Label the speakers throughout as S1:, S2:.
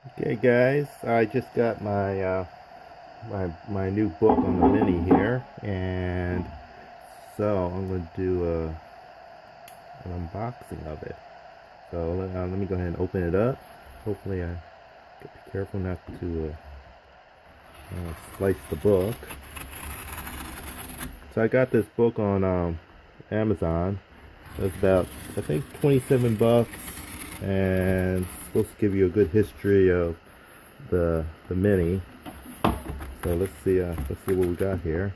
S1: Okay, guys, I just got my new book on the mini here, and so I'm going to do an unboxing of it. So let me go ahead and open it up. Hopefully, I be careful not to slice the book. So I got this book on Amazon. It's about, I think, 27 bucks, and it's supposed to give you a good history of the mini. So let's see what we got here.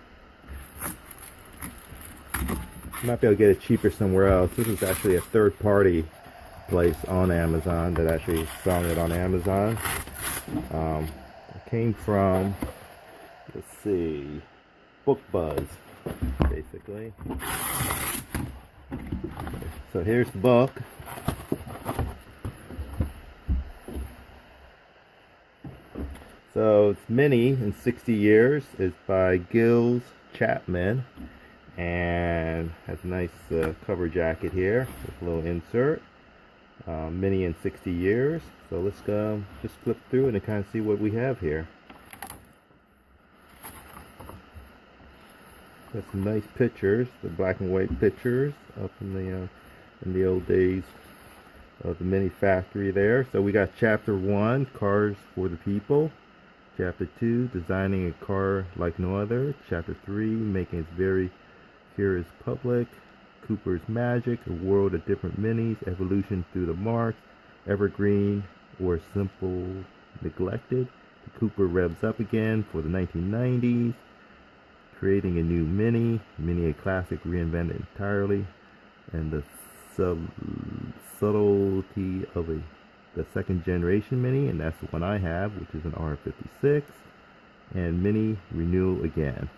S1: You might be able to get it cheaper somewhere else. This is actually a third-party place on Amazon that actually selling it on Amazon. It came from, let's see, Book Buzz, basically. So here's the book. So it's Mini in 60 Years. It's by Giles Chapman and has a nice cover jacket here with a little insert. Mini in 60 Years. So let's just flip through it and kind of see what we have here. Got some nice pictures, the black and white pictures up in the old days of the Mini factory there. So we got Chapter 1, Cars for the People. Chapter 2, Designing a Car Like No Other. Chapter 3, Making Its Very Curious Public. Cooper's Magic, A World of Different Minis, Evolution Through the Marks, Evergreen or Simple Neglected. The Cooper revs up again for the 1990s. Creating a new Mini a classic reinvented entirely, and the subtlety of the second generation Mini, and that's the one I have, which is an R56, and Mini renewal again.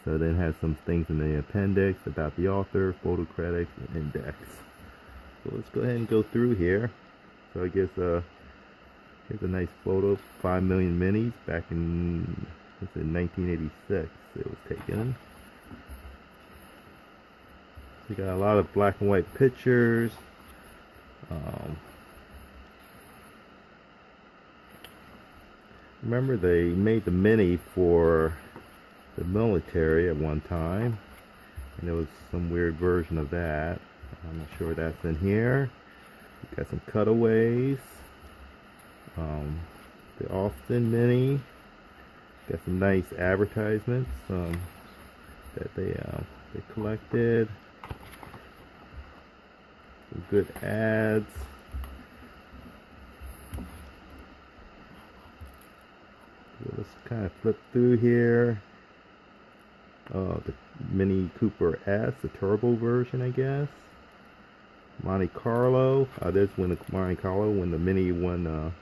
S1: So then it has some things in the appendix about the author, photo credits, and index. So let's go ahead and go through here. So I guess here's a nice photo of 5 million Minis back in, it's in 1986 it was taken. We got a lot of black and white pictures. Remember they made the Mini for the military at one time, and there was some weird version of that. I'm not sure that's in here. We got some cutaways. The Austin Mini. Got some nice advertisements that they collected. Some good ads. So let's kind of flip through here. The Mini Cooper S, the turbo version, I guess. Monte Carlo. There's when the Monte Carlo when the Mini won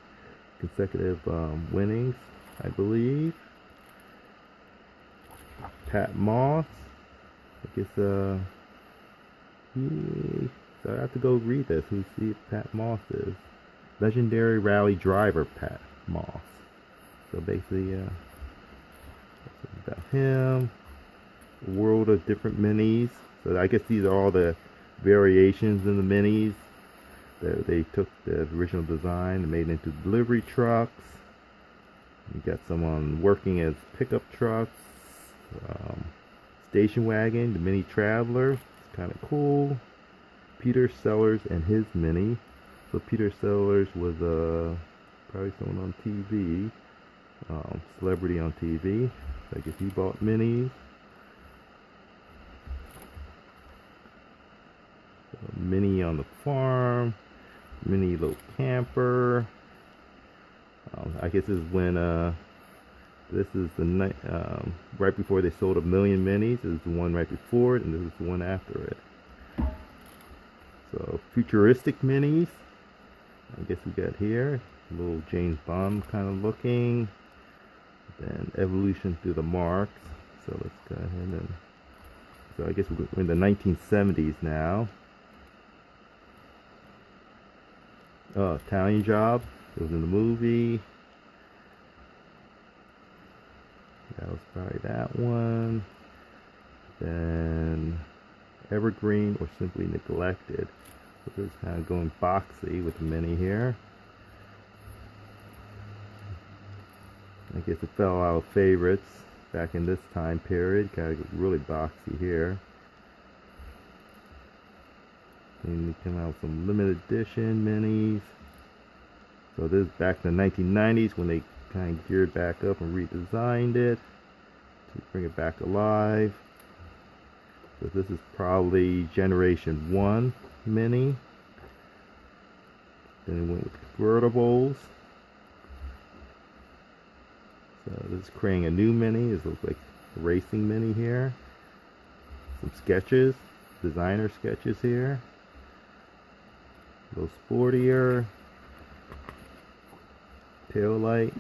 S1: consecutive winnings, I believe. Pat Moss. I guess so I have to go read this. Who see Pat Moss is? Legendary rally driver Pat Moss. So basically, about him. A world of different minis. So I guess these are all the variations in the minis. They took the original design and made it into delivery trucks. You got some on working as pickup trucks. Station wagon, the Mini Traveler. It's kind of cool. Peter Sellers and his Mini. So Peter Sellers was probably someone on TV. Celebrity on TV. So I guess he bought minis. Mini on the farm. Mini little camper. I guess this is when this is the night right before they sold 1 million minis. This is the one right before it, and this is the one after it. So futuristic minis. I guess we got here a little James Bond kind of looking. Then evolution through the marks. So let's go ahead and. So I guess we're in the 1970s now. Italian Job. It was in the movie. That was probably that one. Then Evergreen or Simply Neglected. So this is kind of going boxy with the Mini here. I guess it fell out of favorites back in this time period. Gotta get really boxy here. And they came out with some limited edition minis. So this is back in the 1990s when they kind of geared back up and redesigned it to bring it back alive. So this is probably Generation 1 mini. Then it went with convertibles. So this is creating a new mini. This looks like a racing mini here. Some sketches, designer sketches here. A little sportier. Tail light.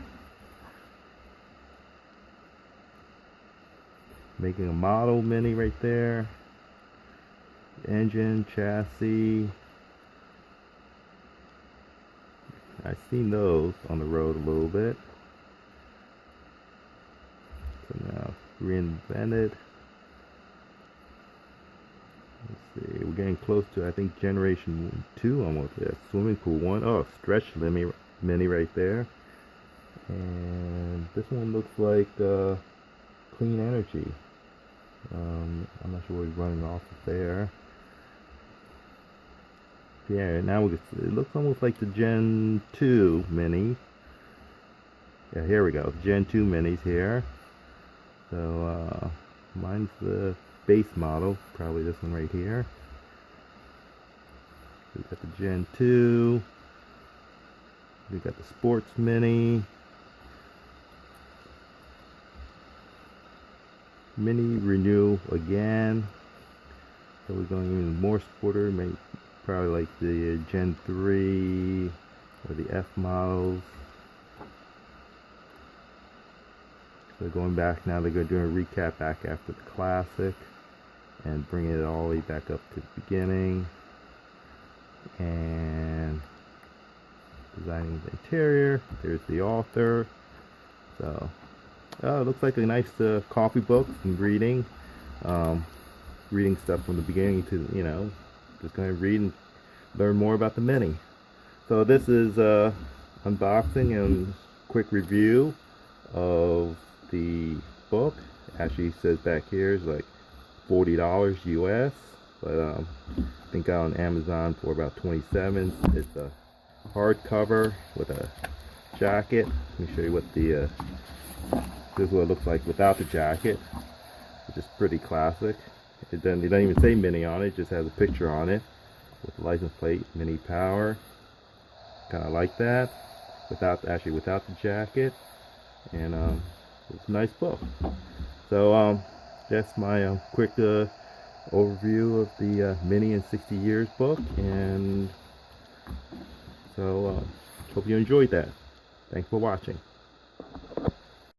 S1: Making a model mini right there. Engine, chassis. I've seen those on the road a little bit. So now reinvented. Let's see, we're getting close to, I think, Generation 2 almost. Yeah, swimming pool 1. Oh, stretch mini right there. And this one looks like Clean Energy. I'm not sure what he's running off of there. Yeah, now it looks almost like the Gen 2 mini. Yeah, here we go. Gen 2 minis here. So mine's the base model, probably this one right here. We got the Gen 2. We got the Sports Mini. Mini Renew again. So we're going even more sporter, maybe probably like the Gen 3 or the F models. So going back now, they're going to do a recap back after the classic and bringing it all the way back up to the beginning. And designing the interior. There's the author. So it looks like a nice coffee book and reading. Reading stuff from the beginning to, just going to read and learn more about the mini. So this is unboxing and quick review of the book. Actually says back here is like $40 US, but I think on Amazon for about 27. It's a hardcover with a jacket. Let me show you what this is what it looks like without the jacket, which is pretty classic. It doesn't even say mini on it, it just has a picture on it with the license plate, Mini Power. Kind of like that without the jacket. And it's a nice book. So that's my quick overview of the Mini in 60 Years book, and so hope you enjoyed that. Thanks for watching.